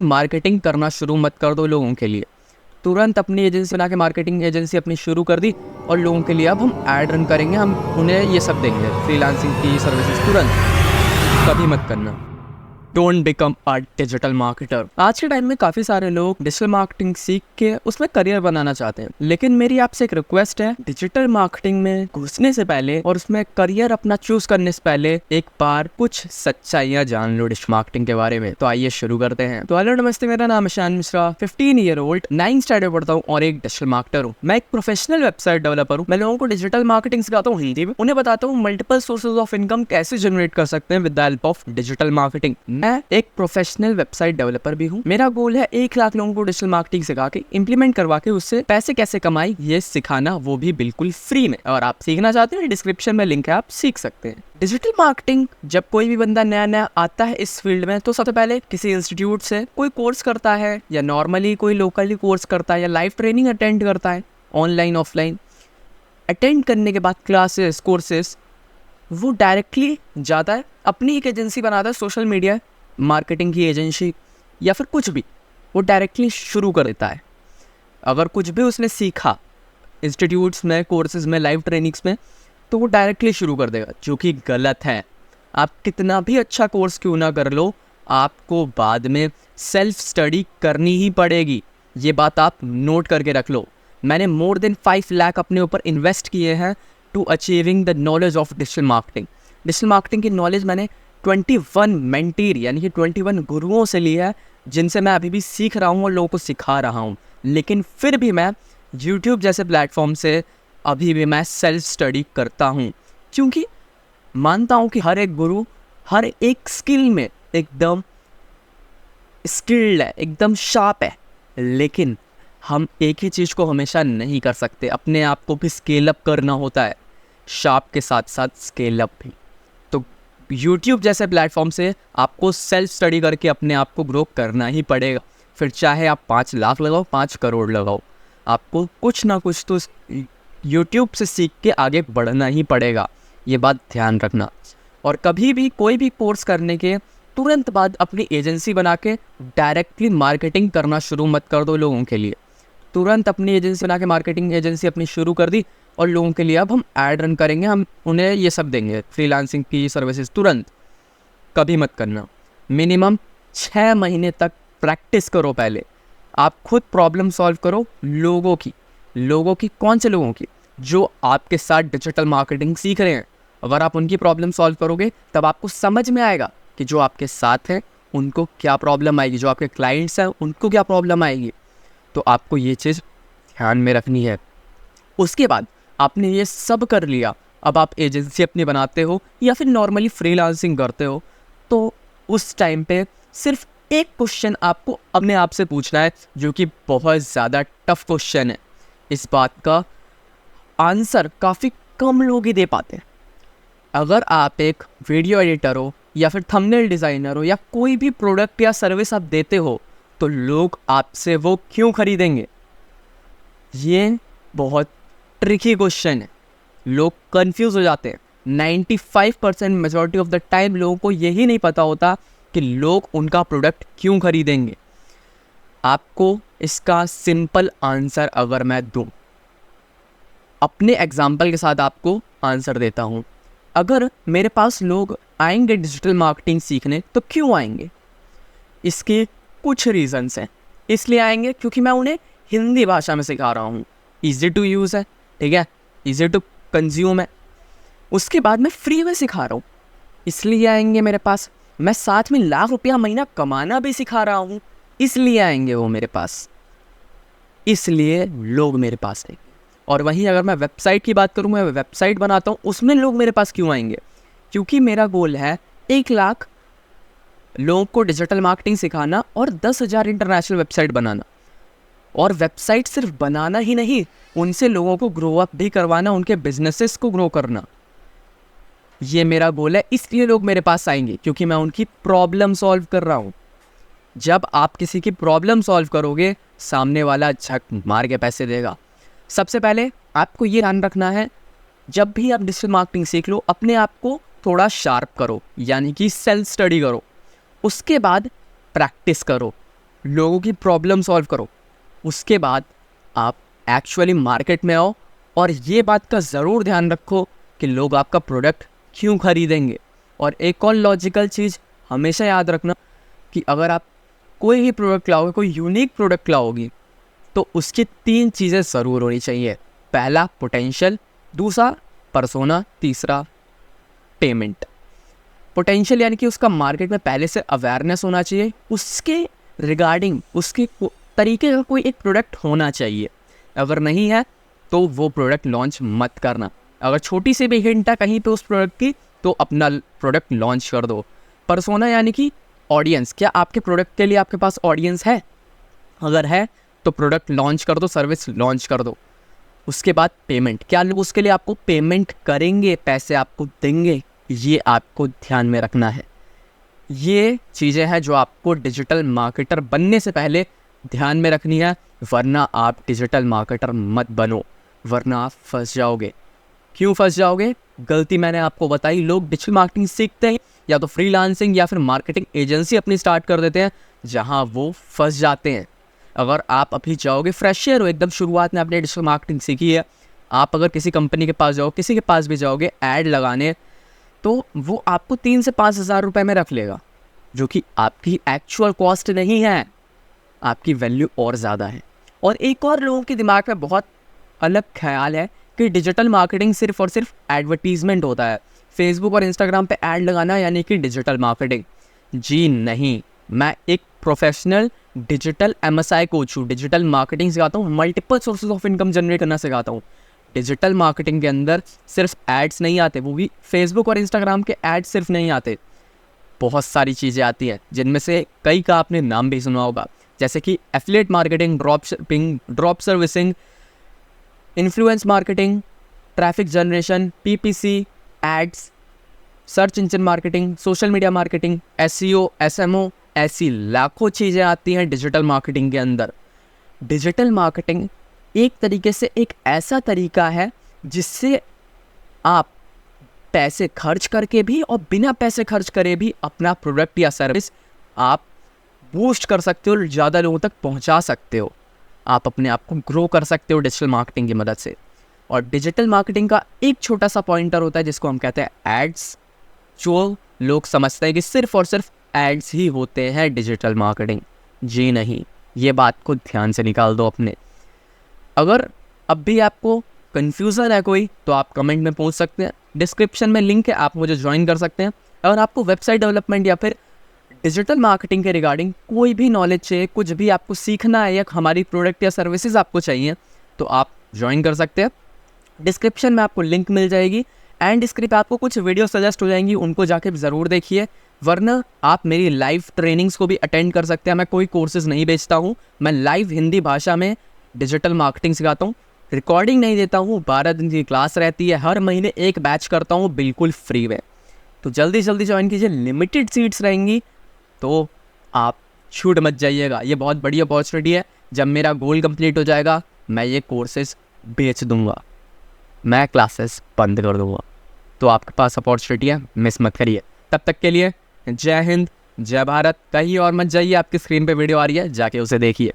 Marketing करना शुरू मत कर दो लोगों के लिए। तुरंत अपनी एजेंसी बना के मार्केटिंग एजेंसी अपनी शुरू कर दी और लोगों के लिए अब हम ऐड रन करेंगे, हम उन्हें ये सब देंगे, फ्रीलांसिंग की सर्विसेज। तुरंत कभी मत करना। Don't become a digital marketer. आज के टाइम में काफ़ी सारे लोग डिजिटल मार्केटिंग सीख के उसमें करियर बनाना चाहते हैं, लेकिन मेरी आपसे एक रिक्वेस्ट है, डिजिटल मार्केटिंग में घुसने से पहले और उसमें करियर अपना चूज करने से पहले एक बार कुछ सच्चाइयाँ जान लो डिजिटल मार्केटिंग के बारे में। तो आइए शुरू करते हैं। तो हेलो नमस्ते, मेरा नाम है शान Mishra, 15 year old, 9th standard पढ़ता हूँ और एक डिजिटल मार्केटर हूँ। मैं एक प्रोफेशनल वेबसाइट डेवलपर हूँ। मैं लोगों को डिजिटल मार्केटिंग सिखाता हूँ हिंदी में, उन्हें बताता हूँ मल्टीपल सोर्सेज ऑफ इनकम कैसे जनरेट कर सकते हैं with the help of digital marketing. मैं एक प्रोफेशनल वेबसाइट डेवलपर भी हूँ। मेरा गोल है 1 लाख लोगों को डिजिटल मार्केटिंग सिखा के इंप्लीमेंट करवा के उससे पैसे कैसे कमाई ये सिखाना, वो भी बिल्कुल फ्री में। और आप सीखना चाहते हैं, डिस्क्रिप्शन में लिंक है, आप सीख सकते हैं। डिजिटल मार्केटिंग जब कोई भी बंदा नया नया आता है इस फील्ड में, तो सबसे पहले किसी इंस्टीट्यूट से कोई कोर्स करता है, या नॉर्मली कोई लोकली कोर्स करता है, या लाइव ट्रेनिंग अटेंड करता है, ऑनलाइन ऑफलाइन। अटेंड करने के बाद क्लासेस कोर्सेस वो डायरेक्टली जाता है, अपनी एक एजेंसी बनाता है, सोशल मीडिया मार्केटिंग की एजेंसी या फिर कुछ भी, वो डायरेक्टली शुरू कर देता है। अगर कुछ भी उसने सीखा इंस्टीट्यूट्स में, कोर्सेज में, लाइव ट्रेनिंग्स में, तो वो डायरेक्टली शुरू कर देगा, जो कि गलत है। आप कितना भी अच्छा कोर्स क्यों ना कर लो, आपको बाद में सेल्फ स्टडी करनी ही पड़ेगी। ये बात आप नोट करके रख लो। मैंने मोर देन 5 लाख अपने ऊपर इन्वेस्ट किए हैं to achieving the knowledge of digital marketing. Digital marketing की नॉलेज मैंने 21 मेंटीर यानी कि 21 गुरुओं से ली है, जिनसे मैं अभी भी सीख रहा हूँ और लोगों को सिखा रहा हूँ। लेकिन फिर भी मैं यूट्यूब जैसे प्लेटफॉर्म से अभी भी मैं सेल्फ स्टडी करता हूँ, क्योंकि मानता हूँ कि हर एक गुरु हर एक स्किल में एकदम स्किल्ड है, एकदम शार्प है। लेकिन हम एक ही चीज़ को हमेशा नहीं कर सकते, अपने आप को भी स्केल अप करना होता है, शार्प के साथ साथ स्केल अप भी। तो यूट्यूब जैसे प्लेटफॉर्म से आपको सेल्फ स्टडी करके अपने आप को ग्रो करना ही पड़ेगा। फिर चाहे आप 5 लाख लगाओ, 5 करोड़ लगाओ, आपको कुछ ना कुछ तो यूट्यूब से सीख के आगे बढ़ना ही पड़ेगा। ये बात ध्यान रखना। और कभी भी कोई भी कोर्स करने के तुरंत बाद अपनी एजेंसी बना के डायरेक्टली मार्केटिंग करना शुरू मत कर दो लोगों के लिए। तुरंत अपनी एजेंसी बना के मार्केटिंग एजेंसी अपनी शुरू कर दी और लोगों के लिए अब हम ऐड रन करेंगे, हम उन्हें ये सब देंगे, फ्रीलांसिंग की सर्विसेज। तुरंत कभी मत करना। मिनिमम 6 महीने तक प्रैक्टिस करो। पहले आप खुद प्रॉब्लम सॉल्व करो लोगों की कौन से लोगों की? जो आपके साथ डिजिटल मार्केटिंग सीख रहे हैं। अगर आप उनकी प्रॉब्लम सॉल्व करोगे तब आपको समझ में आएगा कि जो आपके साथ हैं उनको क्या प्रॉब्लम आएगी, जो आपके क्लाइंट्स हैं उनको क्या प्रॉब्लम आएगी। तो आपको ये चीज़ ध्यान में रखनी है। उसके बाद आपने ये सब कर लिया, अब आप एजेंसी अपनी बनाते हो या फिर नॉर्मली फ्रीलांसिंग करते हो, तो उस टाइम पे सिर्फ एक क्वेश्चन आपको अपने आप से पूछना है, जो कि बहुत ज़्यादा टफ क्वेश्चन है। इस बात का आंसर काफ़ी कम लोग ही दे पाते हैं। अगर आप एक वीडियो एडिटर हो या फिर थंबनेल डिज़ाइनर हो या कोई भी प्रोडक्ट या सर्विस आप देते हो, तो लोग आपसे वो क्यों खरीदेंगे? ये बहुत ट्रिकी क्वेश्चन है, लोग कंफ्यूज हो जाते हैं। 95% मेजॉरिटी ऑफ द टाइम लोगों को यही नहीं पता होता कि लोग उनका प्रोडक्ट क्यों खरीदेंगे। आपको इसका सिंपल आंसर अगर मैं दूं, अपने एग्जाम्पल के साथ आपको आंसर देता हूं। अगर मेरे पास लोग आएंगे डिजिटल मार्केटिंग सीखने, तो क्यों आएंगे? इसके कुछ रीजंस हैं। इसलिए आएंगे क्योंकि मैं उन्हें हिंदी भाषा में सिखा रहा हूँ, ईजी टू यूज़ है, ठीक है, ईजी टू कंज्यूम है। उसके बाद मैं फ्री में सिखा रहा हूँ, इसलिए आएंगे मेरे पास। मैं साथ में लाख रुपया महीना कमाना भी सिखा रहा हूँ, इसलिए आएंगे वो मेरे पास। इसलिए लोग मेरे पास आएंगे। और वहीं अगर मैं वेबसाइट की बात करूँ, मैं वेबसाइट बनाता हूँ, उसमें लोग मेरे पास क्यों आएंगे? क्योंकि मेरा गोल है 1 लाख लोगों को डिजिटल मार्केटिंग सिखाना और 10,000 इंटरनेशनल वेबसाइट बनाना। और वेबसाइट सिर्फ बनाना ही नहीं, उनसे लोगों को ग्रो अप भी करवाना, उनके बिजनेसेस को ग्रो करना। ये मेरा गोल है, इसलिए लोग मेरे पास आएंगे, क्योंकि मैं उनकी प्रॉब्लम सॉल्व कर रहा हूँ। जब आप किसी की प्रॉब्लम सॉल्व करोगे, सामने वाला झक मार के पैसे देगा। सबसे पहले आपको ये ध्यान रखना है, जब भी आप डिजिटल मार्केटिंग सीख लो, अपने आप को थोड़ा शार्प करो, यानी कि सेल्फ स्टडी करो। उसके बाद प्रैक्टिस करो। लोगों की प्रॉब्लम सॉल्व करो। उसके बाद आप एक्चुअली मार्केट में आओ और ये बात का ज़रूर ध्यान रखो कि लोग आपका प्रोडक्ट क्यों खरीदेंगे। और एक और लॉजिकल चीज़ हमेशा याद रखना कि अगर आप कोई भी प्रोडक्ट लाओगे, कोई यूनिक प्रोडक्ट लाओगी, तो उसकी 3 चीज़ें ज़रूर होनी चाहिए। पहला पोटेंशियल, दूसरा पर्सोना, तीसरा पेमेंट। पोटेंशियल यानी कि उसका मार्केट में पहले से अवेयरनेस होना चाहिए, उसके रिगार्डिंग उसके तरीके का कोई एक प्रोडक्ट होना चाहिए। अगर नहीं है तो वो प्रोडक्ट लॉन्च मत करना। अगर छोटी सी भी हिंट है कहीं पे उस प्रोडक्ट की, तो अपना प्रोडक्ट लॉन्च कर दो। पर्सोना यानी कि ऑडियंस, क्या आपके प्रोडक्ट के लिए आपके पास ऑडियंस है? अगर है तो प्रोडक्ट लॉन्च कर दो, सर्विस लॉन्च कर दो। उसके बाद पेमेंट, क्या लोग उसके लिए आपको पेमेंट करेंगे, पैसे आपको देंगे? ये आपको ध्यान में रखना है। ये चीज़ें हैं जो आपको डिजिटल मार्केटर बनने से पहले ध्यान में रखनी है, वरना आप डिजिटल मार्केटर मत बनो, वरना आप फंस जाओगे। क्यों फंस जाओगे? गलती मैंने आपको बताई। लोग डिजिटल मार्केटिंग सीखते हैं या तो फ्रीलांसिंग या फिर मार्केटिंग एजेंसी अपनी स्टार्ट कर देते हैं, जहां वो फंस जाते हैं। अगर आप अभी जाओगे, फ्रेशर हो, एकदम शुरुआत में आपने डिजिटल मार्केटिंग सीखी है, आप अगर किसी कंपनी के पास जाओ, किसी के पास भी जाओगे ऐड लगाने, तो वो आपको 3 से 5 हज़ार रुपये में रख लेगा, जो कि आपकी एक्चुअल कॉस्ट नहीं है, आपकी वैल्यू और ज़्यादा है। और एक और लोगों के दिमाग में बहुत अलग ख्याल है कि डिजिटल मार्केटिंग सिर्फ और सिर्फ एडवर्टीजमेंट होता है, फेसबुक और इंस्टाग्राम पे ऐड लगाना यानी कि डिजिटल मार्केटिंग। जी नहीं, मैं एक प्रोफेशनल डिजिटल MSI कोच हूँ, डिजिटल मार्केटिंग सिखाता हूँ, multiple sources of income generate करना सिखाता हूँ। डिजिटल मार्केटिंग के अंदर सिर्फ एड्स नहीं आते, वो भी फेसबुक और इंस्टाग्राम के एड्स सिर्फ नहीं आते, बहुत सारी चीज़ें आती हैं, जिनमें से कई का आपने नाम भी सुना होगा, जैसे कि affiliate marketing, drop shipping, drop servicing, influence marketing, traffic generation, PPC, ads, search engine marketing, social media marketing, SEO, SMO, ऐसी लाखों चीज़ें आती हैं डिजिटल मार्केटिंग के अंदर। डिजिटल मार्केटिंग एक तरीके से एक ऐसा तरीका है जिससे आप पैसे खर्च करके भी और बिना पैसे खर्च करे भी अपना प्रोडक्ट या सर्विस आप बूस्ट कर सकते हो, ज़्यादा लोगों तक पहुंचा सकते हो, आप अपने आप को ग्रो कर सकते हो डिजिटल मार्केटिंग की मदद से। और डिजिटल मार्केटिंग का एक छोटा सा पॉइंटर होता है जिसको हम कहते हैं एड्स, जो लोग समझते हैं कि सिर्फ और सिर्फ एड्स ही होते हैं डिजिटल मार्केटिंग। जी नहीं, ये बात को ध्यान से निकाल दो अपने। अगर अब भी आपको कन्फ्यूज़न है कोई, तो आप कमेंट में पूछ सकते हैं, डिस्क्रिप्शन में लिंक है, आप मुझे ज्वाइन कर सकते हैं। अगर आपको वेबसाइट डेवलपमेंट या फिर डिजिटल मार्केटिंग के रिगार्डिंग कोई भी नॉलेज चाहिए, कुछ भी आपको सीखना है या हमारी प्रोडक्ट या सर्विसेज आपको चाहिए, तो आप ज्वाइन कर सकते हैं। डिस्क्रिप्शन में आपको लिंक मिल जाएगी, एंड स्क्रिप्ट आपको कुछ वीडियो सजेस्ट हो जाएंगी, उनको जाके ज़रूर देखिए। वरना आप मेरी लाइव ट्रेनिंग्स को भी अटेंड कर सकते हैं। मैं कोई कोर्सेज नहीं बेचता हूँ, मैं लाइव हिंदी भाषा में डिजिटल मार्केटिंग सिखाता हूँ, रिकॉर्डिंग नहीं देता हूँ। 12 दिन की क्लास रहती है, हर महीने एक बैच करता हूँ बिल्कुल फ्री में। तो जल्दी जल्दी ज्वाइन कीजिए, लिमिटेड सीट्स रहेंगी, तो आप छूट मत जाइएगा। ये बहुत बड़ी अपॉर्चुनिटी है। जब मेरा गोल कंप्लीट हो जाएगा, मैं ये कोर्सेज बेच दूंगा, मैं क्लासेस बंद कर दूंगा। तो आपके पास अपॉर्चुनिटी है, मिस मत करिए। तब तक के लिए जय हिंद, जय भारत। कहीं और मत जाइए, आपकी स्क्रीन पे वीडियो आ रही है, जाके उसे देखिए।